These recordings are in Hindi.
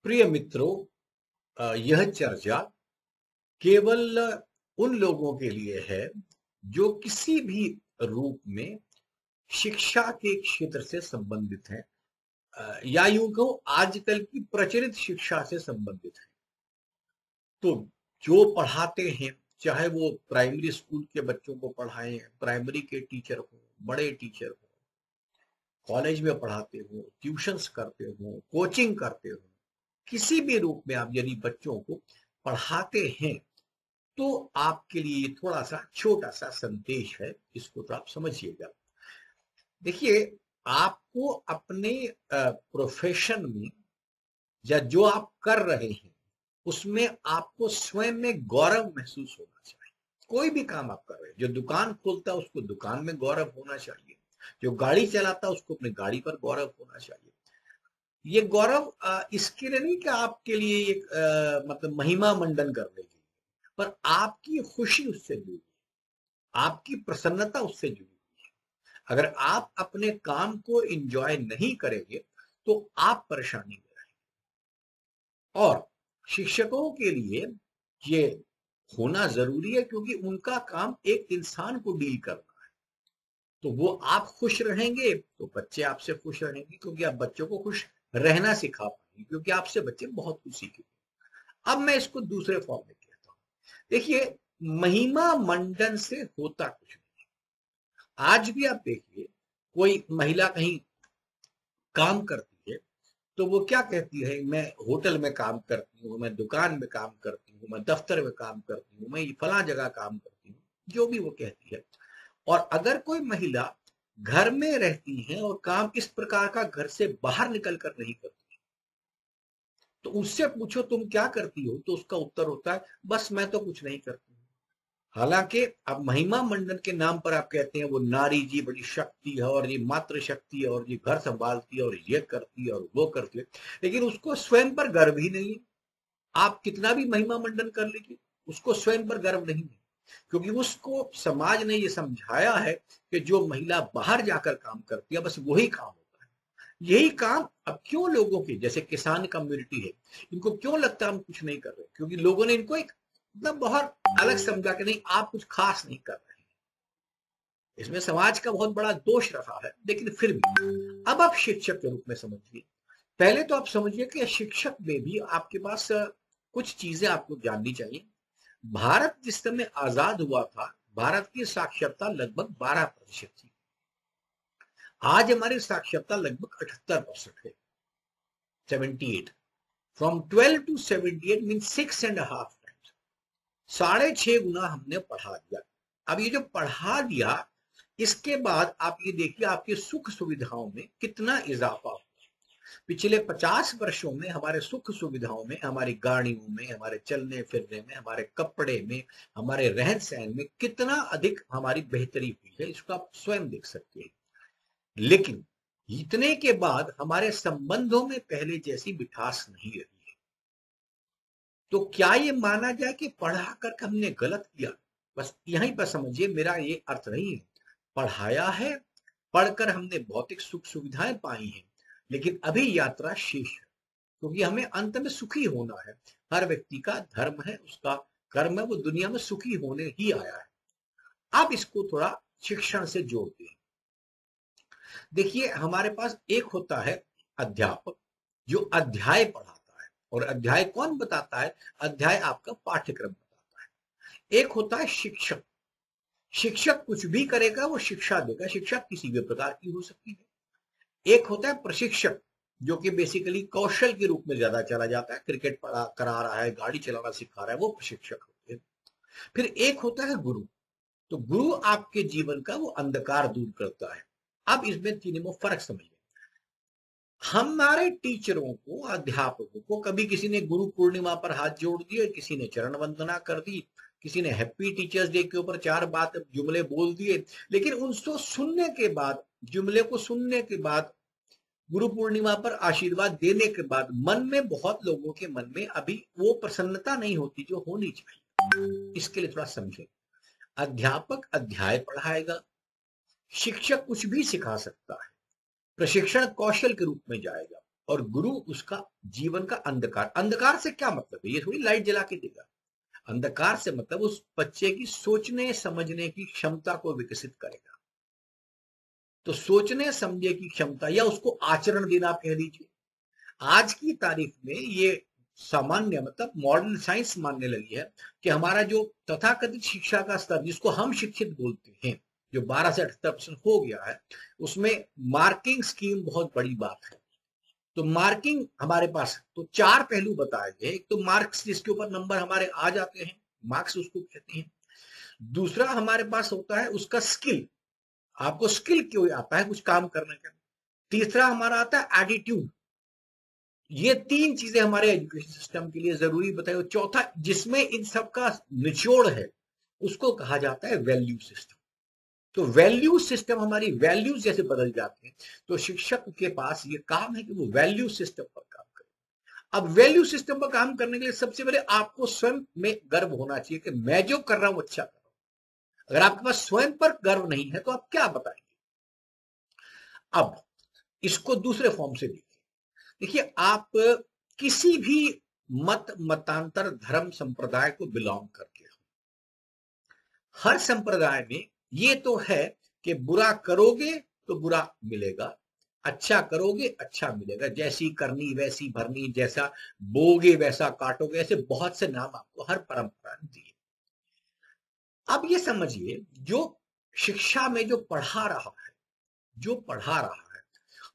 प्रिय मित्रों, यह चर्चा केवल उन लोगों के लिए है जो किसी भी रूप में शिक्षा के क्षेत्र से संबंधित हैं, या यूं कहो आजकल की प्रचलित शिक्षा से संबंधित है। तो जो पढ़ाते हैं, चाहे वो प्राइमरी स्कूल के बच्चों को पढ़ाएं, प्राइमरी के टीचर हो, बड़े टीचर हो, कॉलेज में पढ़ाते हो, ट्यूशंस करते हो, कोचिंग करते हो, किसी भी रूप में आप यदि बच्चों को पढ़ाते हैं तो आपके लिए थोड़ा सा छोटा सा संदेश है, इसको तो आप समझिएगा। देखिए, आपको अपने प्रोफेशन में या जो आप कर रहे हैं उसमें आपको स्वयं में गौरव महसूस होना चाहिए। कोई भी काम आप कर रहे हैं, जो दुकान खोलता है उसको दुकान में गौरव होना चाहिए, जो गाड़ी चलाता है उसको अपनी गाड़ी पर गौरव होना चाहिए। ये गौरव इसके लिए नहीं कि आपके लिए एक मतलब महिमा मंडन करने के लिए, पर आपकी खुशी उससे जुड़ी है, आपकी प्रसन्नता उससे जुड़ी है। अगर आप अपने काम को एंजॉय नहीं करेंगे तो आप परेशानी में रहेंगे। और शिक्षकों के लिए ये होना जरूरी है, क्योंकि उनका काम एक इंसान को डील करना है। तो वो आप खुश रहेंगे तो बच्चे आपसे खुश रहेंगे, क्योंकि आप बच्चों को खुश रहना सिखा पाएंगे, क्योंकि आपसे बच्चे बहुत कुछ सीखेंगे। अब मैं इसको दूसरे फॉर्म में कहता हूँ। देखिए, महिमा मंडन से होता कुछ नहीं। आज भी आप देखिए, कोई महिला कहीं काम करती है तो वो क्या कहती है, मैं होटल में काम करती हूँ, मैं दुकान में काम करती हूँ, मैं दफ्तर में काम करती हूँ, मैं फला जगह काम करती हूँ, जो भी वो कहती है। और अगर कोई महिला घर में रहती है और काम इस प्रकार का घर से बाहर निकल कर नहीं करती, तो उससे पूछो तुम क्या करती हो, तो उसका उत्तर होता है बस मैं तो कुछ नहीं करती हूँ। हालांकि अब महिमा मंडन के नाम पर आप कहते हैं वो नारी जी बड़ी शक्ति है, और ये मातृ शक्ति है, और ये घर संभालती है, और ये करती है और वो करती है, लेकिन उसको स्वयं पर गर्व ही नहीं है। आप कितना भी महिमा मंडन कर लीजिए, उसको स्वयं पर गर्व नहीं है, क्योंकि उसको समाज ने ये समझाया है कि जो महिला बाहर जाकर काम करती है बस वही काम होता है। यही काम अब क्यों लोगों की, जैसे किसान कम्युनिटी है, इनको क्यों लगता है हम कुछ नहीं कर रहे, क्योंकि लोगों ने इनको एक मतलब बहुत अलग समझा कि नहीं आप कुछ खास नहीं कर रहे हैं। इसमें समाज का बहुत बड़ा दोष रहा है, लेकिन फिर भी अब आप शिक्षक के रूप में समझिए। पहले तो आप समझिए कि शिक्षक में भी आपके पास कुछ चीजें आपको जाननी चाहिए। भारत जिस समय आजाद हुआ था, भारत की साक्षरता लगभग 12% थी। आज हमारी साक्षरता लगभग 78% है, 78। फ्रॉम 12 टू 78 मीन 6.5 टाइम्स, 6.5 गुना हमने बढ़ा दिया। अब ये जो बढ़ा दिया, इसके बाद आप ये देखिए आपकी सुख सुविधाओं में कितना इजाफा हुआ। पिछले 50 वर्षों में हमारे सुख सुविधाओं में, हमारी गाड़ियों में, हमारे चलने फिरने में, हमारे कपड़े में, हमारे रहन सहन में कितना अधिक हमारी बेहतरी हुई है, इसको आप स्वयं देख सकते हैं। लेकिन इतने के बाद हमारे संबंधों में पहले जैसी मिठास नहीं रही है। तो क्या ये माना जाए कि पढ़ा कर हमने गलत किया? बस यहीं पर समझिए, मेरा ये अर्थ नहीं है। पढ़ाया है, पढ़कर हमने भौतिक सुख सुविधाएं पाई हैं, लेकिन अभी यात्रा शेष है, क्योंकि हमें अंत में सुखी होना है। हर व्यक्ति का धर्म है, उसका कर्म है, वो दुनिया में सुखी होने ही आया है। अब इसको थोड़ा शिक्षण से जोड़ते हैं। देखिए, हमारे पास एक होता है अध्यापक, जो अध्याय पढ़ाता है, और अध्याय कौन बताता है? अध्याय आपका पाठ्यक्रम बताता है। एक होता है शिक्षक, शिक्षक कुछ भी करेगा, वो शिक्षा देगा, शिक्षा किसी भी प्रकार की हो सकती है। एक होता है प्रशिक्षक, जो कि बेसिकली कौशल के रूप में ज्यादा चला जाता है, क्रिकेट पढ़ा करा रहा है, गाड़ी चलाना सिखा रहा है, वो प्रशिक्षक होते हैं। फिर एक होता है गुरु, तो गुरु आपके जीवन का वो अंधकार दूर करता है। अब इसमें तीनों में फर्क समझिए। हमारे टीचरों को, अध्यापकों को, कभी किसी ने गुरु पूर्णिमा पर हाथ जोड़ दिए, किसी ने चरण वंदना कर दी, किसी ने हैप्पी टीचर्स डे के ऊपर 4 बात जुमले बोल दिए, लेकिन उनको सुनने के बाद, जुमले को सुनने के बाद, गुरु पूर्णिमा पर आशीर्वाद देने के बाद, मन में, बहुत लोगों के मन में अभी वो प्रसन्नता नहीं होती जो होनी चाहिए। इसके लिए थोड़ा समझे। अध्यापक अध्याय पढ़ाएगा, शिक्षक कुछ भी सिखा सकता है, प्रशिक्षण कौशल के रूप में जाएगा, और गुरु उसका जीवन का अंधकार। अंधकार से क्या मतलब है? ये थोड़ी लाइट जला के देगा। अंधकार से मतलब उस बच्चे की सोचने समझने की क्षमता को विकसित करेगा। तो सोचने समझने की क्षमता या उसको आचरण देना आप कह दीजिए। आज की तारीख में ये सामान्य मतलब मॉडर्न साइंस मानने लगी है कि हमारा जो तथाकथित शिक्षा का स्तर जिसको हम शिक्षित बोलते हैं, जो 12 से 78% हो गया है, उसमें मार्किंग स्कीम बहुत बड़ी बात है। तो मार्किंग हमारे पास तो चार पहलू बताए गए। एक तो मार्क्स जिसके ऊपर नंबर हमारे आ जाते हैं, मार्क्स उसको कहते हैं। दूसरा हमारे पास होता है उसका स्किल, आपको स्किल क्यों आता है कुछ काम करने का। तीसरा हमारा आता है एटीट्यूड। ये तीन चीजें हमारे एजुकेशन सिस्टम के लिए जरूरी बताए। चौथा जिसमें इन सब का निचोड़ है उसको कहा जाता है वैल्यू सिस्टम। तो वैल्यू सिस्टम, हमारी वैल्यूज जैसे बदल जाते हैं, तो शिक्षक के पास ये काम है कि वो वैल्यू सिस्टम पर काम करे। अब वैल्यू सिस्टम पर काम करने के लिए सबसे पहले आपको स्वयं में गर्व होना चाहिए कि मैं जो कर रहा हूं अच्छा कर रहा हूं। अगर आपके पास स्वयं पर गर्व नहीं है तो आप क्या बताएंगे? अब इसको दूसरे फॉर्म से देखिए। देखिए, आप किसी भी मत मतांतर धर्म संप्रदाय को बिलोंग करके हो, हर संप्रदाय में ये तो है कि बुरा करोगे तो बुरा मिलेगा, अच्छा करोगे अच्छा मिलेगा, जैसी करनी वैसी भरनी, जैसा बोगे वैसा काटोगे, ऐसे बहुत से नाम आपको हर परंपरा ने दिए। अब ये समझिए, जो शिक्षा में जो पढ़ा रहा है, जो पढ़ा रहा है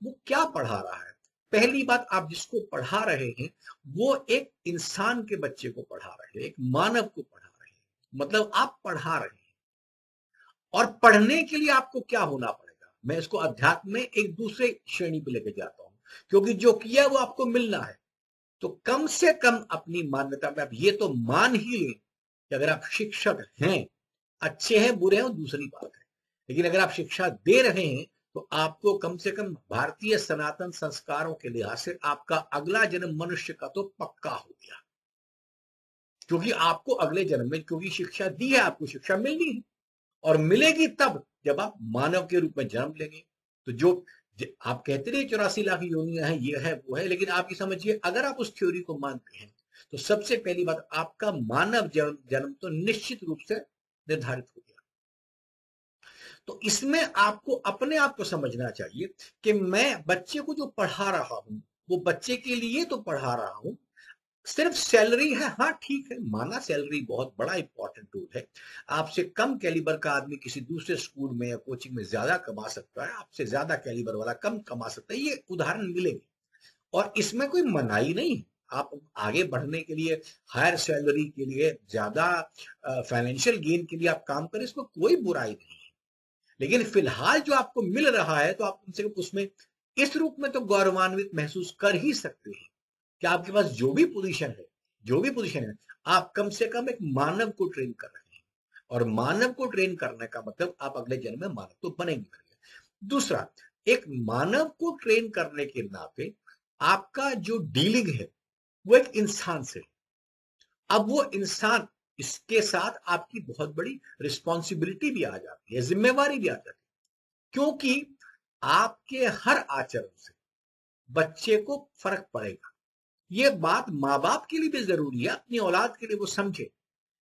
वो क्या पढ़ा रहा है? पहली बात, आप जिसको पढ़ा रहे हैं वो एक इंसान के बच्चे को पढ़ा रहे हैं, एक मानव को पढ़ा रहे हैं। मतलब आप पढ़ा रहे हैं, और पढ़ने के लिए आपको क्या होना पड़ेगा? मैं इसको अध्यात्म में एक दूसरे श्रेणी पे लेके जाता हूं, क्योंकि जो किया वो आपको मिलना है। तो कम से कम अपनी मान्यता में आप ये तो मान ही लें कि अगर आप शिक्षक हैं, अच्छे हैं बुरे हैं वो दूसरी बात है, लेकिन अगर आप शिक्षा दे रहे हैं तो आपको कम से कम भारतीय सनातन संस्कारों के लिहाज से आपका अगला जन्म मनुष्य का तो पक्का हो गया। क्योंकि आपको अगले जन्म में, क्योंकि शिक्षा दी है, आपको शिक्षा मिलनी है, और मिलेगी तब जब आप मानव के रूप में जन्म लेंगे। तो जो आप कहते रहे 84 लाख योनियां हैं, ये है वो है, लेकिन आप ये समझिए, अगर आप उस थ्योरी को मानते हैं तो सबसे पहली बात, आपका मानव जन्म जन्म तो निश्चित रूप से निर्धारित हो गया। तो इसमें आपको अपने आप को समझना चाहिए कि मैं बच्चे को जो पढ़ा रहा हूं वो बच्चे के लिए तो पढ़ा रहा हूं। सिर्फ सैलरी है, हाँ ठीक है, माना सैलरी बहुत बड़ा इंपॉर्टेंट टूल है। आपसे कम कैलिबर का आदमी किसी दूसरे स्कूल में या कोचिंग में ज्यादा कमा सकता है, आपसे ज्यादा कैलिबर वाला कम कमा सकता है, ये उदाहरण मिलेंगे। और इसमें कोई मनाही नहीं है। आप आगे बढ़ने के लिए, हायर सैलरी के लिए, ज्यादा फाइनेंशियल गेन के लिए आप काम करें, इसमें कोई बुराई नहीं है। लेकिन फिलहाल जो आपको मिल रहा है तो आप कम से कम उसमें इस रूप में तो गौरवान्वित महसूस कर ही सकते हैं कि आपके पास जो भी पोजीशन है, जो भी पोजीशन है, आप कम से कम एक मानव को ट्रेन कर रहे हैं। और मानव को ट्रेन करने का मतलब आप अगले जन्म में मानव तो बनेंगे। दूसरा, एक मानव को ट्रेन करने के नाते आपका जो डीलिंग है वो एक इंसान से। अब वो इंसान, इसके साथ आपकी बहुत बड़ी रिस्पॉन्सिबिलिटी भी आ जाती है, जिम्मेवारी भी आ जाती है, क्योंकि आपके हर आचरण से बच्चे को फर्क पड़ेगा। ये बात माँ बाप के लिए भी जरूरी है, अपनी औलाद के लिए वो समझे।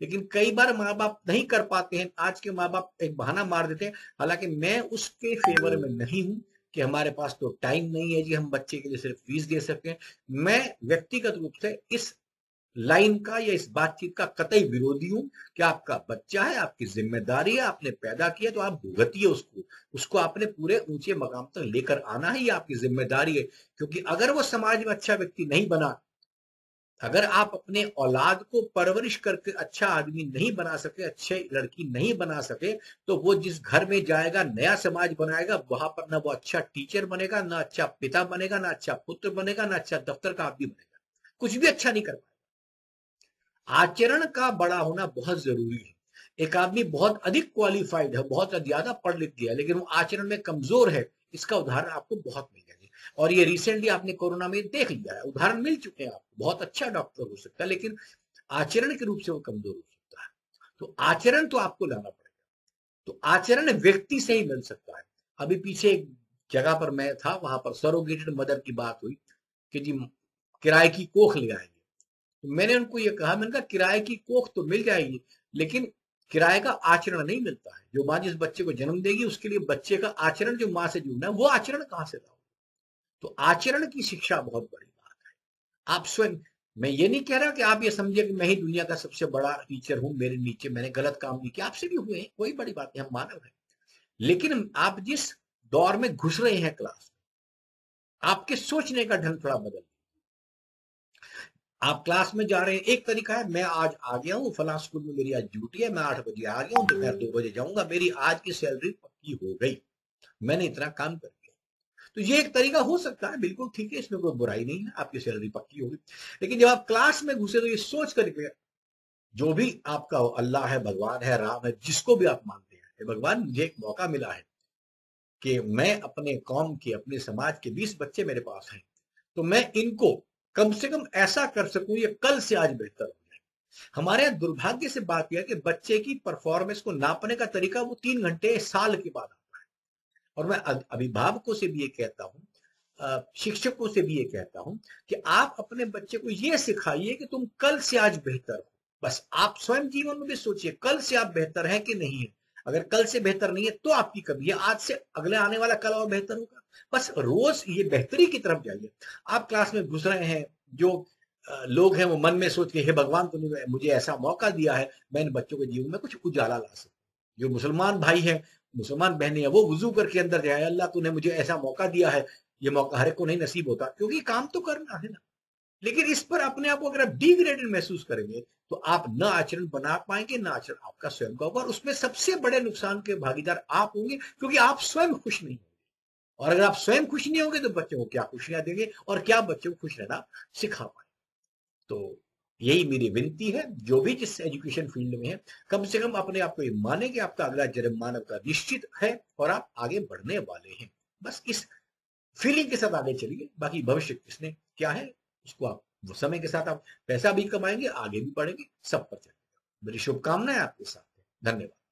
लेकिन कई बार माँ बाप नहीं कर पाते हैं। आज के माँ बाप एक बहाना मार देते हैं, हालांकि मैं उसके फेवर में नहीं हूं कि हमारे पास तो टाइम नहीं है जी हम बच्चे के लिए सिर्फ फीस दे सकते हैं। मैं व्यक्तिगत रूप से इस लाइन का या इस बातचीत का कतई विरोधी हूं कि आपका बच्चा है, आपकी जिम्मेदारी है, आपने पैदा किया तो आप भुगतिए उसको, उसको आपने पूरे ऊंचे मकाम तक लेकर आना है, ये आपकी जिम्मेदारी है। क्योंकि अगर वो समाज में अच्छा व्यक्ति नहीं बना, अगर आप अपने औलाद को परवरिश करके अच्छा आदमी नहीं बना सके, अच्छे लड़की नहीं बना सके, तो वो जिस घर में जाएगा नया समाज बनाएगा, वहां पर ना वो अच्छा टीचर बनेगा, ना अच्छा पिता बनेगा, ना अच्छा पुत्र बनेगा, ना अच्छा दफ्तर का आदमी बनेगा, कुछ भी अच्छा नहीं कर पाएगा। आचरण का बड़ा होना बहुत जरूरी है। एक आदमी बहुत अधिक क्वालिफाइड है, बहुत ज्यादा पढ़ लिख गया, लेकिन वो आचरण में कमजोर है, इसका उदाहरण आपको बहुत मिल जाएंगे। और ये रिसेंटली आपने कोरोना में देख लिया है, उदाहरण मिल चुके हैं आपको। बहुत अच्छा डॉक्टर हो सकता है, लेकिन आचरण के रूप से वो कमजोर हो सकता है। तो आचरण तो आपको लाना पड़ेगा। तो आचरण व्यक्ति से ही मिल सकता है। अभी पीछे एक जगह पर मैं था, वहां पर सरोगेटेड मदर की बात हुई। कि जी किराए की कोख ले आएंगे। तो मैंने उनको ये कहा, मैंने कहा किराए की कोख तो मिल जाएगी, लेकिन किराए का आचरण नहीं मिलता है। जो माँ जिस बच्चे को जन्म देगी उसके लिए बच्चे का आचरण, जो माँ से जुड़ना है, वो आचरण कहाँ से लाओ? तो आचरण की शिक्षा बहुत बड़ी बात है। आप स्वयं, मैं ये नहीं कह रहा कि आप ये समझिए कि मैं ही दुनिया का सबसे बड़ा टीचर हूं, मेरे नीचे मैंने गलत काम नहीं किया, आपसे भी हुए हैं, कोई बड़ी बात नहीं, हम मानव हैं। लेकिन आप जिस दौर में घुस रहे हैं क्लास में, आपके सोचने का ढंग थोड़ा बदल। आप क्लास में जा रहे हैं, एक तरीका है, मैं आज आ गया हूँ फलां स्कूल में, मेरी आज ड्यूटी है, मैं 8 बजे आ गया हूँ, दोपहर 2 बजे जाऊंगा, मेरी आज की सैलरी पक्की हो गई, मैंने इतना काम कर दिया। तो ये एक तरीका हो सकता है, बिल्कुल ठीक है, इसमें कोई बुराई नहीं है, आपकी सैलरी पक्की होगी। लेकिन जब आप क्लास में घुसे तो ये सोच करके, जो भी आपका अल्लाह है, भगवान है, राम है, जिसको भी आप मानते हैं, हे भगवान मुझे एक मौका मिला है कि मैं अपने कौम के, अपने समाज के 20 बच्चे मेरे पास हैं, तो मैं इनको कम से कम ऐसा कर सकूं ये कल से आज बेहतर हो जाए। हमारे यहाँ दुर्भाग्य से बात यह है कि बच्चे की परफॉर्मेंस को नापने का तरीका वो 3 घंटे साल के बाद आता है। और मैं अभिभावकों से भी ये कहता हूँ, शिक्षकों से भी ये कहता हूं कि आप अपने बच्चे को ये सिखाइए कि तुम कल से आज बेहतर हो। बस आप स्वयं जीवन में भी सोचिए, कल से आप बेहतर हैं कि नहीं है। अगर कल से बेहतर नहीं है तो आपकी कमी है, आज से अगले आने वाला कल और बेहतर होगा। बस रोज ये बेहतरी की तरफ जाइए। आप क्लास में घुस रहे हैं, जो लोग हैं वो मन में सोच के, हे भगवान तूने मुझे ऐसा मौका दिया है, मैं इन बच्चों के जीवन में कुछ उजाला ला सकूं। जो मुसलमान भाई हैं, मुसलमान बहनें हैं, वो वुजू करके अंदर जाए, अल्लाह तूने मुझे ऐसा मौका दिया है, ये मौका हर एक को नहीं नसीब होता, क्योंकि काम तो करना है ना। लेकिन इस पर अपने आप को अगर आप डिग्रेडेड महसूस करेंगे तो आप न आचरण बना पाएंगे, न आचरण आपका स्वयं का होगा, और उसमें सबसे बड़े नुकसान के भागीदार आप होंगे, क्योंकि आप स्वयं खुश नहीं होंगे। और अगर आप स्वयं खुश नहीं होंगे तो बच्चों को क्या खुशियां देंगे, और क्या बच्चों को खुश रहना सिखा पाएंगे। तो यही मेरी विनती है, जो भी जिस एजुकेशन फील्ड में है, कम से कम अपने आप को ये माने कि आपका अगला जन्म मानव का निश्चित है और आप आगे बढ़ने वाले हैं। बस इस फीलिंग के साथ आगे चलिए, बाकी भविष्य किसने क्या है उसको आप, वो समय के साथ आप पैसा भी कमाएंगे, आगे भी बढ़ेंगे, सब पर चलेगा। मेरी शुभकामनाएं आपके साथ है। धन्यवाद।